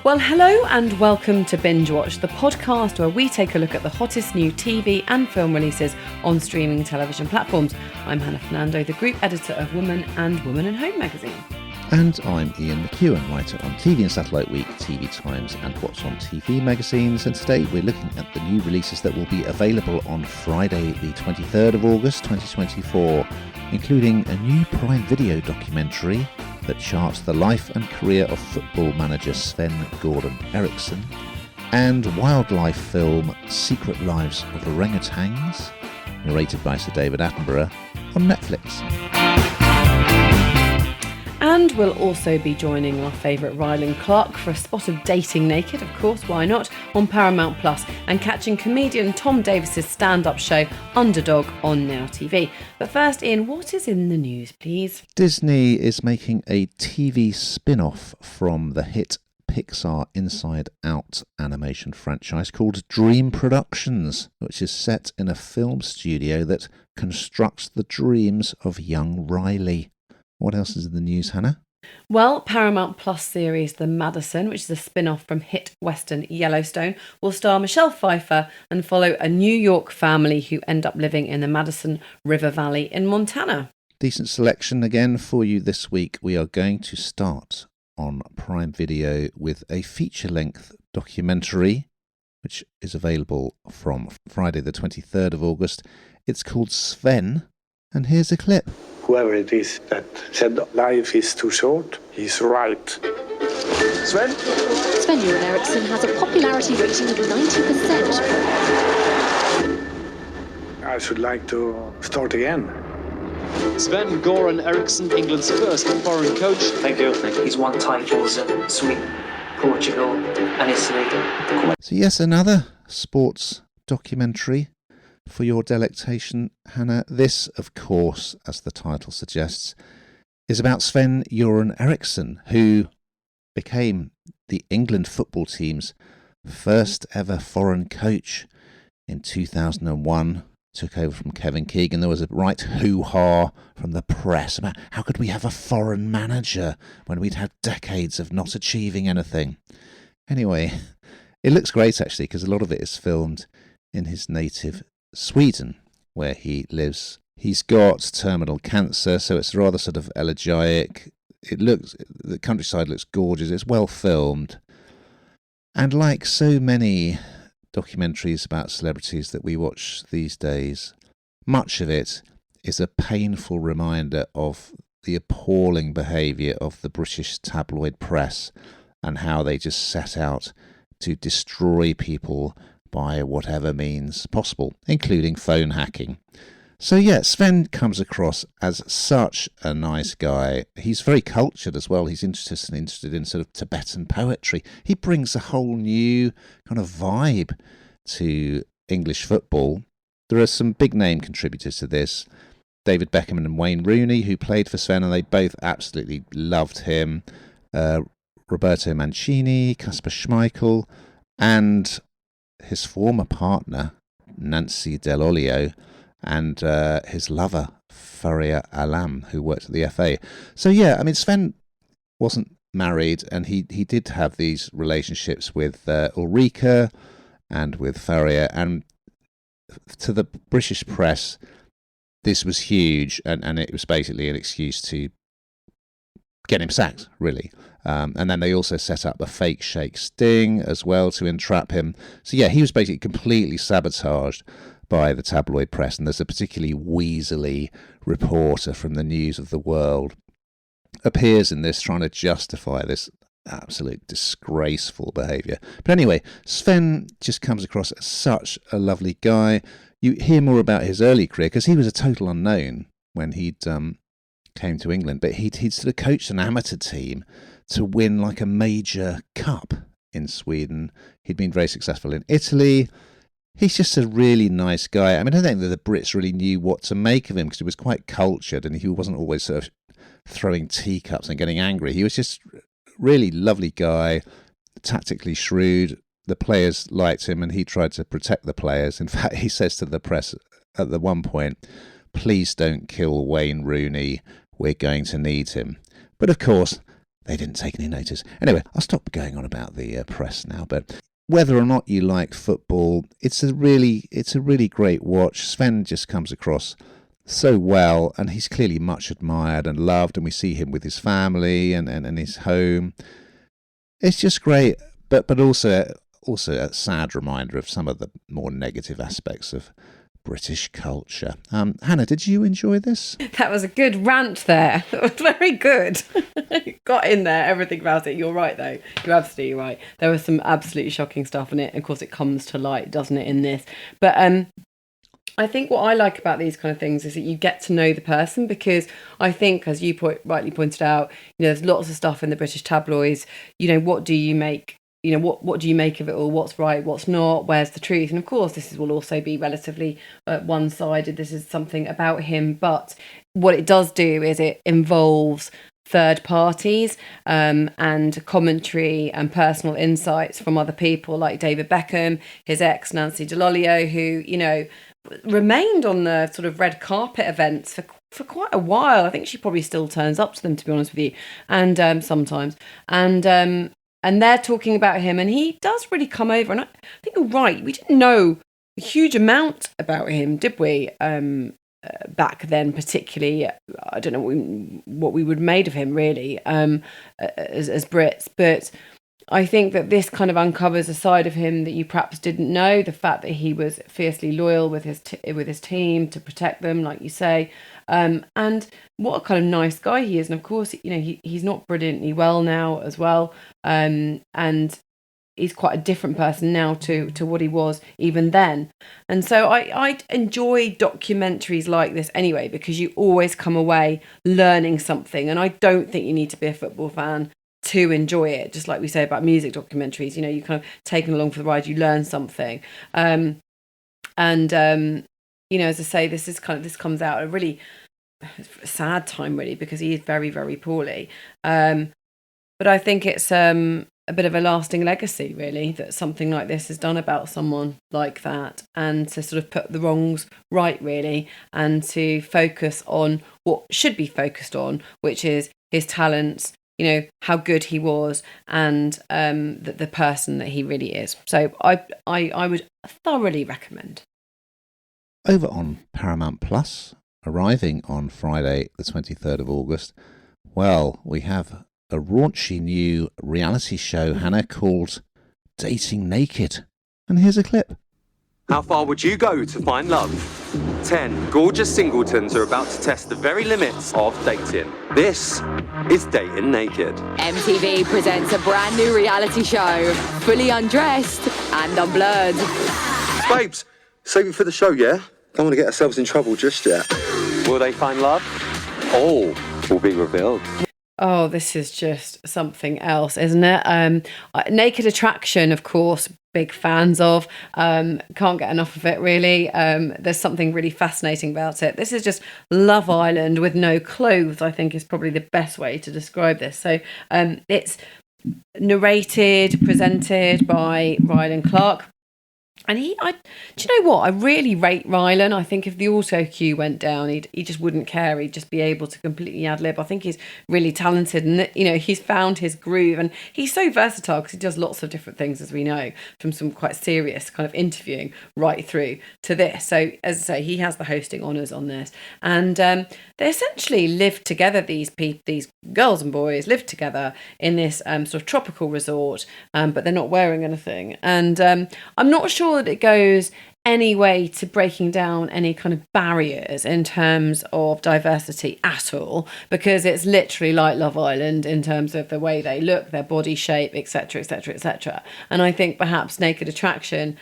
Well, hello and welcome to Bingewatch, the podcast where we take a look at the hottest new TV and film releases on streaming television platforms. I'm Hannah Fernando, the group editor of Woman and Woman and Home magazine. And I'm Ian McEwen, writer on TV and Satellite Week, TV Times and What's on TV magazines. And today we're looking at the new releases that will be available on Friday the 23rd of August 2024, including a new Prime Video documentary that charts the life and career of football manager Sven Goran Eriksson, and wildlife film Secret Lives of Orangutans, narrated by Sir David Attenborough, on Netflix. And we'll also be joining our favourite Rylan Clark for a spot of Dating Naked, of course, why not, on Paramount Plus, and catching comedian Tom Davis's stand-up show Underdog on Now TV. But first, Ian, what is in the news, please? Disney is making a TV spin-off from the hit Pixar Inside Out animation franchise called Dream Productions, which is set in a film studio that constructs the dreams of young Riley. What else is in the news, Hannah? Well, Paramount Plus series The Madison, which is a spin-off from hit western Yellowstone, will star Michelle Pfeiffer and follow a New York family who end up living in the Madison River Valley in Montana. Decent selection again for you this week. We are going to start on Prime Video with a feature-length documentary, which is available from Friday the 23rd of August. It's called Sven, and here's a clip. Whoever it is that said life is too short, he's right. Sven? Sven Goran Eriksson has a popularity rating of 90%. I should like to start again. Sven Goran Eriksson, England's first foreign coach. Thank you. He's won titles in Sweden, Portugal and Italy. So yes, another sports documentary for your delectation, Hannah. This, of course, as the title suggests, is about Sven Goran Eriksson, who became the England football team's first ever foreign coach in 2001. Took over from Kevin Keegan. There was a right hoo-ha from the press about how could we have a foreign manager when we'd had decades of not achieving anything. Anyway, it looks great actually, because a lot of it is filmed in his native Sweden, where he lives. He's got terminal cancer, so it's rather sort of elegiac. The countryside looks gorgeous. It's well filmed. And like so many documentaries about celebrities that we watch these days, much of it is a painful reminder of the appalling behaviour of the British tabloid press and how they just set out to destroy people by whatever means possible, including phone hacking. So yeah, Sven comes across as such a nice guy. He's very cultured as well. He's interested in sort of Tibetan poetry. He brings a whole new kind of vibe to English football. There are some big name contributors to this. David Beckham and Wayne Rooney, who played for Sven, and they both absolutely loved him. Roberto Mancini, Kasper Schmeichel, and his former partner, Nancy Del Olio, and his lover, Faria Alam, who worked at the FA. So yeah, I mean, Sven wasn't married, and he did have these relationships with Ulrika and with Faria, and to the British press, this was huge, and it was basically an excuse to get him sacked, really. And then they also set up a fake shake sting as well to entrap him. So yeah, he was basically completely sabotaged by the tabloid press, and there's a particularly weaselly reporter from the News of the World appears in this trying to justify this absolute disgraceful behaviour. But anyway, Sven just comes across as such a lovely guy. You hear more about his early career because he was a total unknown when he'd came to England, but he'd sort of coached an amateur team to win like a major cup in Sweden. He'd been very successful in Italy. He's just a really nice guy. I mean, I don't think that the Brits really knew what to make of him because he was quite cultured and he wasn't always sort of throwing teacups and getting angry. He was just really lovely guy, tactically shrewd. The players liked him and he tried to protect the players. In fact, he says to the press at the one point, "Please don't kill Wayne Rooney. We're going to need him." But of course, they didn't take any notice. Anyway, I'll stop going on about the press now, but whether or not you like football, it's a really great watch. Sven just comes across so well, and he's clearly much admired and loved, and we see him with his family and his home. It's just great, but also a sad reminder of some of the more negative aspects of British culture. Hannah, did you enjoy this? That was a good rant there. That was very good. Got in there, everything about it. You're right, though. You're absolutely right. There was some absolutely shocking stuff in it. Of course, it comes to light, doesn't it, in this? But I think what I like about these kind of things is that you get to know the person, because I think, as you rightly pointed out, there's lots of stuff in the British tabloids. What do you make? What do you make of it all? What's right? What's not? Where's the truth? And of course, this will also be relatively one-sided. This is something about him, but what it does do is it involves third parties and commentary and personal insights from other people, like David Beckham, his ex Nancy Dell'Olio, who remained on the sort of red carpet events for quite a while. I think she probably still turns up to them, to be honest with you, and sometimes. And they're talking about him, and he does really come over. And I think you're right. We didn't know a huge amount about him, did we? Back then, particularly, I don't know what we would have made of him, really, as Brits. But I think that this kind of uncovers a side of him that you perhaps didn't know. The fact that he was fiercely loyal with his team to protect them, like you say, and what a kind of nice guy he is. And of course, he's not brilliantly well now as well, and he's quite a different person now to what he was even then. And so I enjoy documentaries like this anyway, because you always come away learning something. And I don't think you need to be a football fan to enjoy it. Just like we say about music documentaries, you kind of taken along for the ride, you learn something. As I say, this comes out at a really sad time, really, because he is very, very poorly. But I think it's a bit of a lasting legacy, really, that something like this is done about someone like that, and to sort of put the wrongs right, really, and to focus on what should be focused on, which is his talents, how good he was, and the person that he really is. So I would thoroughly recommend. Over on Paramount Plus, arriving on Friday the 23rd of August, well, we have a raunchy new reality show, Hannah, called Dating Naked. And here's a clip. How far would you go to find love? 10 gorgeous singletons are about to test the very limits of dating. This is Dating Naked. MTV presents a brand new reality show, fully undressed and unblurred. Babes, save it for the show, yeah? Don't want to get ourselves in trouble just yet. Will they find love? All will be revealed. Oh, this is just something else, isn't it? Naked Attraction, of course, big fans of. Can't get enough of it, really. There's something really fascinating about it. This is just Love Island with no clothes, I think, is probably the best way to describe this. So it's narrated, presented by Rylan Clark. And do you know what? I really rate Rylan. I think if the auto cue went down, he just wouldn't care. He'd just be able to completely ad lib. I think he's really talented, and he's found his groove, and he's so versatile because he does lots of different things, as we know, from some quite serious kind of interviewing right through to this. So as I say, he has the hosting honours on this, and they essentially live together. These girls and boys live together in this sort of tropical resort, but they're not wearing anything, and I'm not sure that it goes any way to breaking down any kind of barriers in terms of diversity at all, because it's literally like Love Island in terms of the way they look, their body shape, etc., etc., etc. And I think perhaps Naked Attraction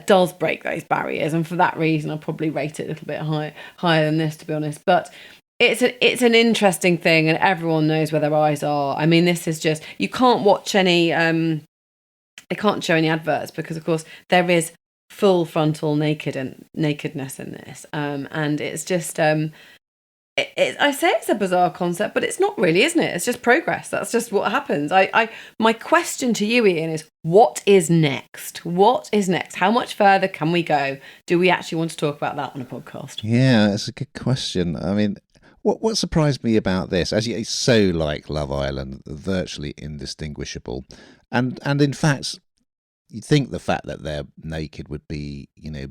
does break those barriers, and for that reason, I'll probably rate it a little bit higher than this, to be honest. But it's an interesting thing, and everyone knows where their eyes are. I mean, this is just, you can't watch any. They can't show any adverts because, of course, there is full frontal nakedness in this, and it's just I say it's a bizarre concept, but it's not really, isn't it? It's just progress. That's just what happens. My question to you, Ian, is what is next? What is next? How much further can we go? Do we actually want to talk about that on a podcast? Yeah, it's a good question. I mean, What surprised me about this, it's so like Love Island, virtually indistinguishable, and in fact, you'd think the fact that they're naked would be,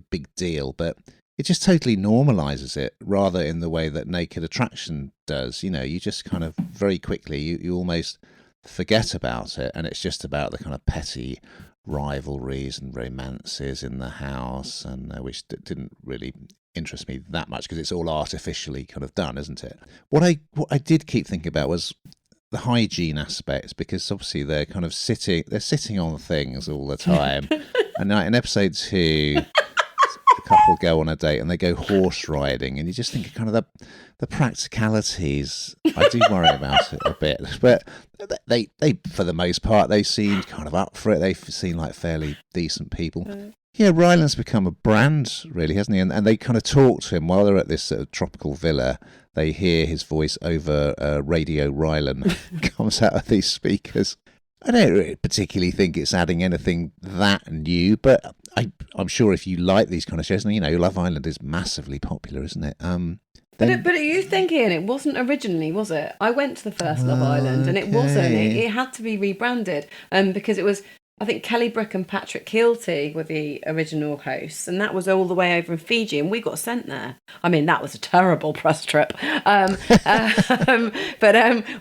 big deal, but it just totally normalizes it, rather in the way that Naked Attraction does. You just kind of very quickly you almost forget about it, and it's just about the kind of petty rivalries and romances in the house, and which didn't really interest me that much because it's all artificially kind of done, isn't it? What I did keep thinking about was the hygiene aspects, because obviously they're kind of sitting on things all the time. And in episode 2, the couple go on a date and they go horse riding, and you just think of kind of the practicalities. I do worry about it a bit, but they for the most part, they seemed kind of up for it. They seem like fairly decent people. Yeah, Rylan's become a brand, really, hasn't he? And they kind of talk to him while they're at this sort of tropical villa. They hear his voice over Radio Rylan comes out of these speakers. I don't really particularly think it's adding anything that new, but I'm sure if you like these kind of shows, and Love Island is massively popular, isn't it? But are you thinking it wasn't originally, was it? I went to the first Love Island, and it wasn't. It had to be rebranded because it was, I think, Kelly Brook and Patrick Keelty were the original hosts, and that was all the way over in Fiji, and we got sent there. I mean, that was a terrible press trip. But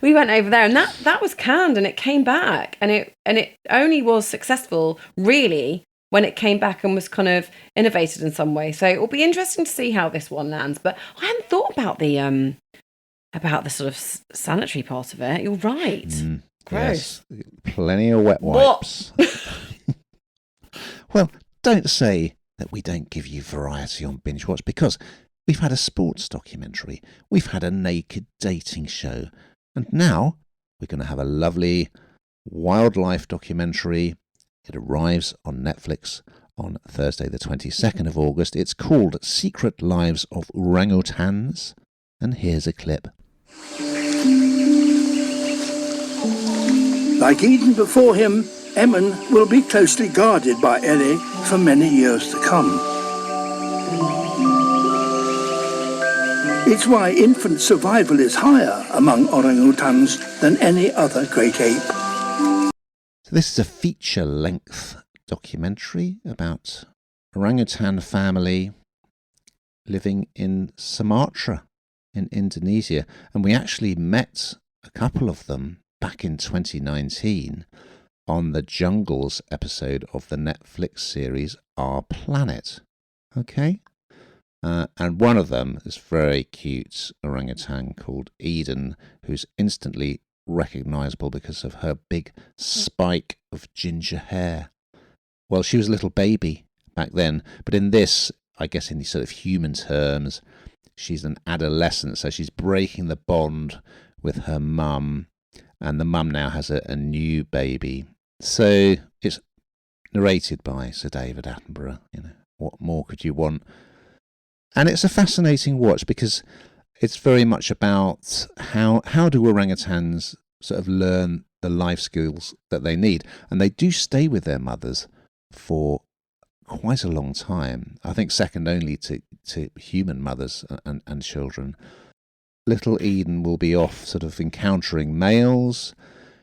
we went over there, and that was canned, and it came back, and it only was successful, really, when it came back and was kind of innovated in some way. So it will be interesting to see how this one lands. But I hadn't thought about the sort of sanitary part of it. You're right. Gross. Yes, plenty of wet wipes. Well, don't say that we don't give you variety on Bingewatch, because we've had a sports documentary, we've had a naked dating show, and now we're going to have a lovely wildlife documentary. It arrives on Netflix on Thursday the 22nd of August. It's called Secret Lives of Orangutans, and here's a clip. Like Eden before him, Emin will be closely guarded by Ellie for many years to come. It's why infant survival is higher among orangutans than any other great ape. So this is a feature-length documentary about orangutan family living in Sumatra in Indonesia. And we actually met a couple of them back in 2019 on the Jungles episode of the Netflix series Our Planet. Okay? And one of them is very cute orangutan called Eden, who's instantly recognisable because of her big spike of ginger hair. Well, she was a little baby back then, but in this, I guess in these sort of human terms, she's an adolescent, so she's breaking the bond with her mum, and the mum now has a new baby. So it's narrated by Sir David Attenborough. What more could you want? And it's a fascinating watch because it's very much about how do orangutans sort of learn the life skills that they need. And they do stay with their mothers for quite a long time. I think second only to human mothers and children. Little Eden will be off sort of encountering males.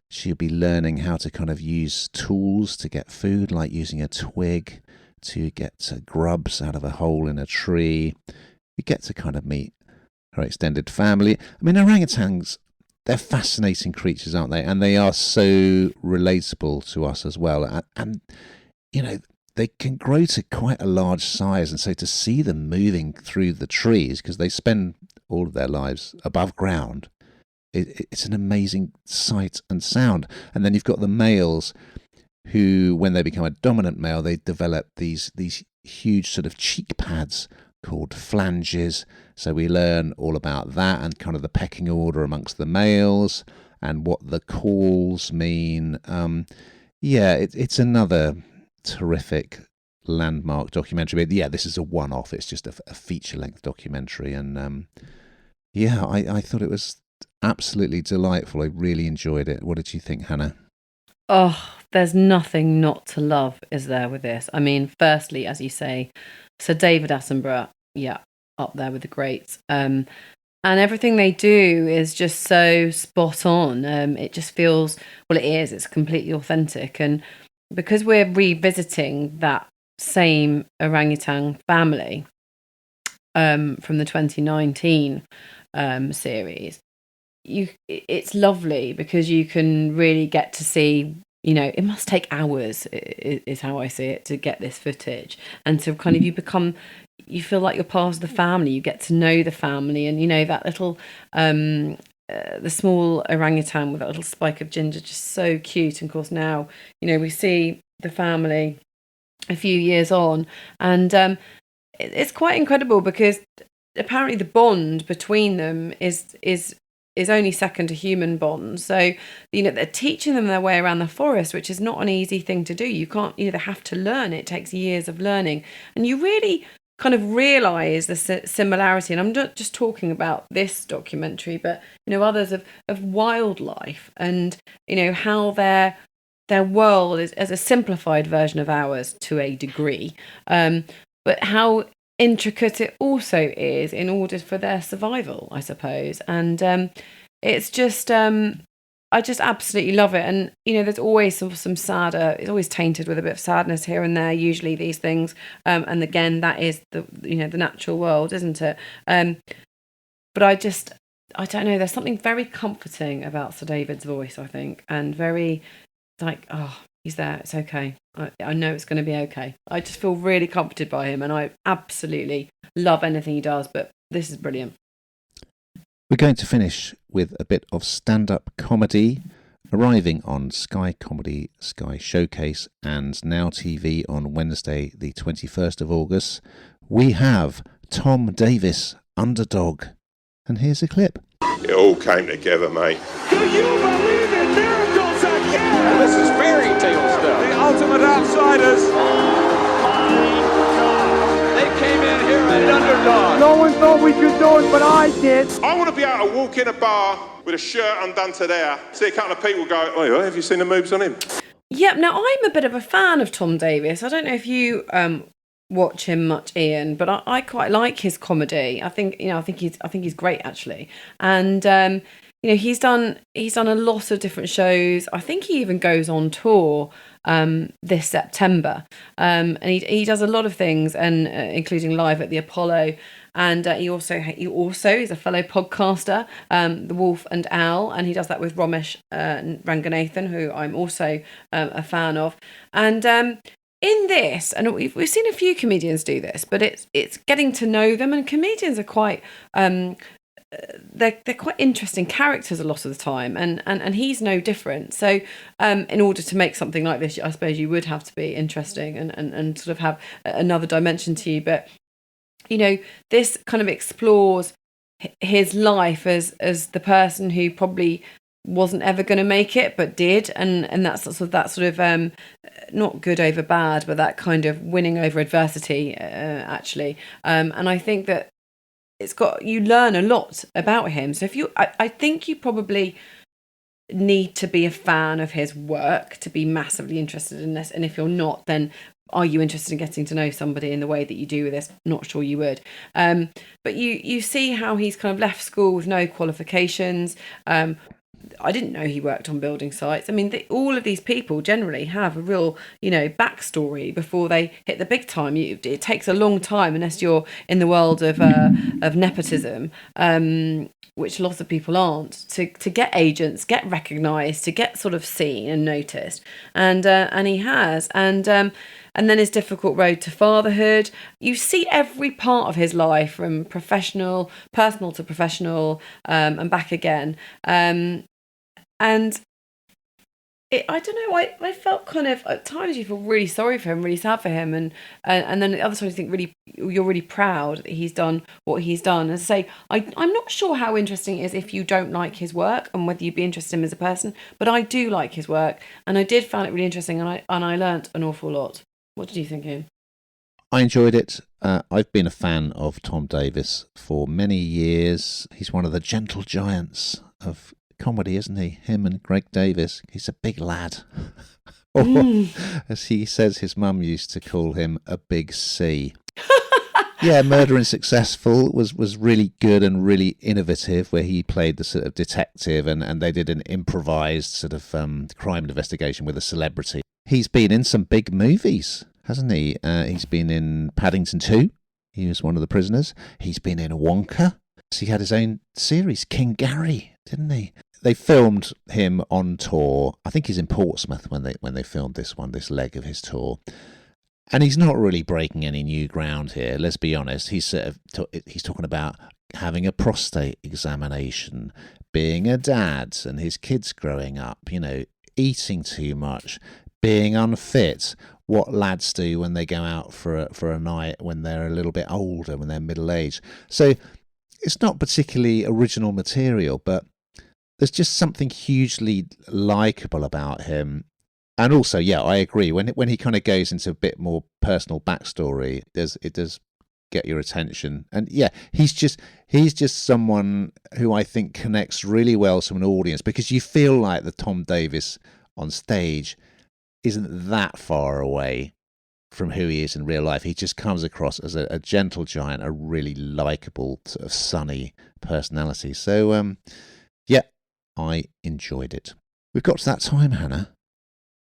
She'll be learning how to kind of use tools to get food, like using a twig to get grubs out of a hole in a tree. You get to kind of meet her extended family. I mean, orangutans, they're fascinating creatures, aren't they? And they are so relatable to us as well. And they can grow to quite a large size. And so to see them moving through the trees, because they spend all of their lives above ground, it's an amazing sight and sound. And then you've got the males who, when they become a dominant male, they develop these huge sort of cheek pads called flanges. So we learn all about that and kind of the pecking order amongst the males and what the calls mean. It's another terrific landmark documentary. But yeah, this is a one-off. It's just a feature-length documentary. And I thought it was absolutely delightful. I really enjoyed it. What did you think, Hannah? Oh, there's nothing not to love, is there, with this? I mean, firstly, as you say, Sir David Attenborough, yeah, up there with the greats. And and everything they do is just so spot on. It just feels, well, it's completely authentic. And because we're revisiting that same orangutan family from the 2019 series, it's lovely because you can really get to see, it must take hours, is how I see it, to get this footage, and to kind of you feel like you're part of the family. You get to know the family, and that little the small orangutan with that little spike of ginger, just so cute. And of course now we see the family a few years on, and it's quite incredible because apparently the bond between them is only second to human bonds. So, they're teaching them their way around the forest, which is not an easy thing to do. You can't, they have to learn. It takes years of learning. And you really kind of realise the similarity. And I'm not just talking about this documentary, but, others of wildlife and, how their world is as a simplified version of ours to a degree. But how intricate it also is in order for their survival, I suppose. And it's just I just absolutely love it. And there's always some sadder, it's always tainted with a bit of sadness here and there, usually, these things, and again, that is the natural world, isn't it? But I don't know, there's something very comforting about Sir David's voice, I think, and very like, oh, he's there, it's okay. I know it's going to be okay. I just feel really comforted by him, and I absolutely love anything he does, but this is brilliant. We're going to finish with a bit of stand-up comedy, arriving on Sky Comedy, Sky Showcase, and Now TV on Wednesday, the 21st of August. We have Tom Davis, Underdog. And here's a clip. It all came together, mate. Do you believe in miracles again? This is fairy tale stuff. The ultimate outsiders. They came in here at Underdog. No one thought we could do it, but I did. I want to be able to walk in a bar with a shirt undone to there, see a couple of people go, oh, have you seen the moves on him? Yep, now I'm a bit of a fan of Tom Davis. I don't know if you watch him much, Ian, but I quite like his comedy. I think he's great, actually. And he's done a lot of different shows. I think he even goes on tour this September, and he does a lot of things, and including live at the Apollo. And he also is a fellow podcaster, The Wolf and Owl, and he does that with Ramesh Ranganathan, who I'm also a fan of. And in this, and we've seen a few comedians do this, but it's getting to know them, and comedians are quite they're quite interesting characters a lot of the time, and he's no different. So in order to make something like this, I suppose you would have to be interesting and sort of have another dimension to you. But this kind of explores his life as the person who probably wasn't ever going to make it but did, and that's sort of not good over bad, but that kind of winning over adversity, actually. And I think that you learn a lot about him. So I think you probably need to be a fan of his work to be massively interested in this, and if you're not, then are you interested in getting to know somebody in the way that you do with this? Not sure you would. But you see how he's kind of left school with no qualifications. I didn't know he worked on building sites. I mean, all of these people generally have a real, backstory before they hit the big time. It takes a long time, unless you're in the world of nepotism, which lots of people aren't, to get agents, get recognised, to get sort of seen and noticed. And he has. And then his difficult road to fatherhood. You see every part of his life, from personal to professional, and back again. And I don't know, I felt kind of, at times you feel really sorry for him, really sad for him, and then at the other times you think you're really proud that he's done what he's done. As I say, I'm not sure how interesting it is if you don't like his work and whether you'd be interested in him as a person, but I do like his work, and I did find it really interesting, and I learnt an awful lot. What did you think, Ian? I enjoyed it. I've been a fan of Tom Davis for many years. He's one of the gentle giants of comedy, isn't he? Him and Greg Davis. He's a big lad. Or, as he says, his mum used to call him a big C. Yeah, Murder and Successful was really good and really innovative, where he played the sort of detective and they did an improvised sort of crime investigation with a celebrity. He's been in some big movies, hasn't he? He's been in Paddington 2. He was one of the prisoners. He's been in Wonka. He had his own series, King Gary, didn't he? They filmed him on tour. I think he's in Portsmouth when they filmed this leg of his tour. And he's not really breaking any new ground here. Let's be honest. He's talking about having a prostate examination, being a dad, and his kids growing up. Eating too much, being unfit. What lads do when they go out for a night when they're a little bit older, when they're middle aged. So it's not particularly original material, but there's just something hugely likeable about him. And also, yeah, I agree. When he kind of goes into a bit more personal backstory, it does get your attention. And yeah, he's just someone who I think connects really well to an audience, because you feel like the Tom Davis on stage isn't that far away from who he is in real life. He just comes across as a gentle giant, a really likeable, sort of sunny personality. So, yeah, I enjoyed it. We've got to that time, Hannah.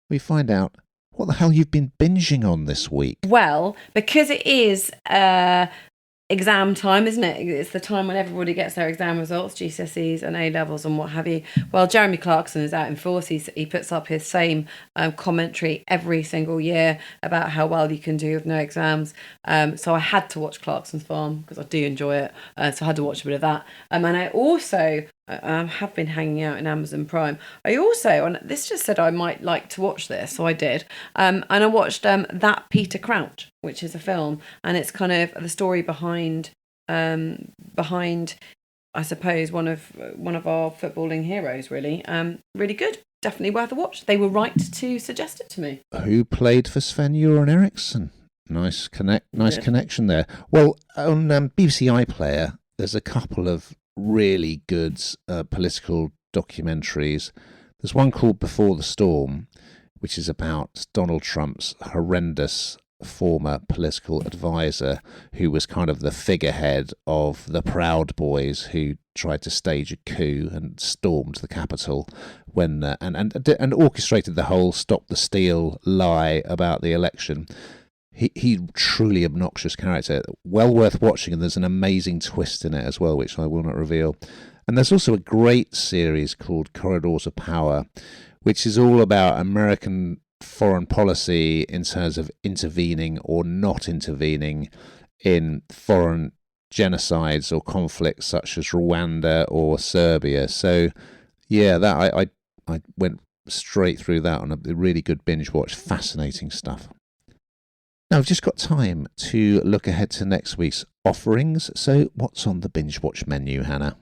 We find out what the hell you've been binging on this week. Well, because it is exam time, isn't it? It's the time when everybody gets their exam results, GCSEs and A-levels and what have you. Well, Jeremy Clarkson is out in force. He puts up his same commentary every single year about how well you can do with no exams. So I had to watch Clarkson's Farm because I do enjoy it. So I had to watch a bit of that. And I also have been hanging out in Amazon Prime. I also, and this just said I might like to watch this, so I did. And I watched That Peter Crouch, which is a film, and it's kind of the story behind I suppose one of our footballing heroes. Really, really good. Definitely worth a watch. They were right to suggest it to me. Who played for Sven-Göran Eriksson? Nice connection there. Well, on BBC iPlayer, there's a couple of really good political documentaries. There's one called Before the Storm, which is about Donald Trump's horrendous former political advisor, who was kind of the figurehead of the Proud Boys who tried to stage a coup and stormed the Capitol when and orchestrated the whole Stop the Steal lie about the election. He truly obnoxious character, well worth watching, and there's an amazing twist in it as well, which I will not reveal. And there's also a great series called Corridors of Power, which is all about American foreign policy in terms of intervening or not intervening in foreign genocides or conflicts such as Rwanda or Serbia. So, yeah, that I went straight through that on a really good binge watch. Fascinating stuff. Now, we've just got time to look ahead to next week's offerings. So what's on the binge watch menu, Hannah?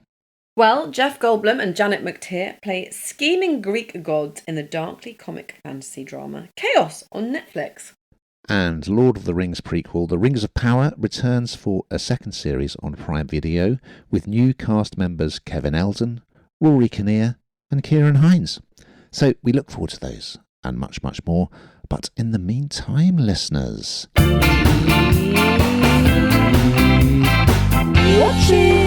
Well, Jeff Goldblum and Janet McTeer play scheming Greek gods in the darkly comic fantasy drama Chaos on Netflix. And Lord of the Rings prequel The Rings of Power returns for a second series on Prime Video with new cast members Kevin Eldon, Rory Kinnear and Kieran Hines. So we look forward to those and much, much more. But in the meantime, listeners, watch it.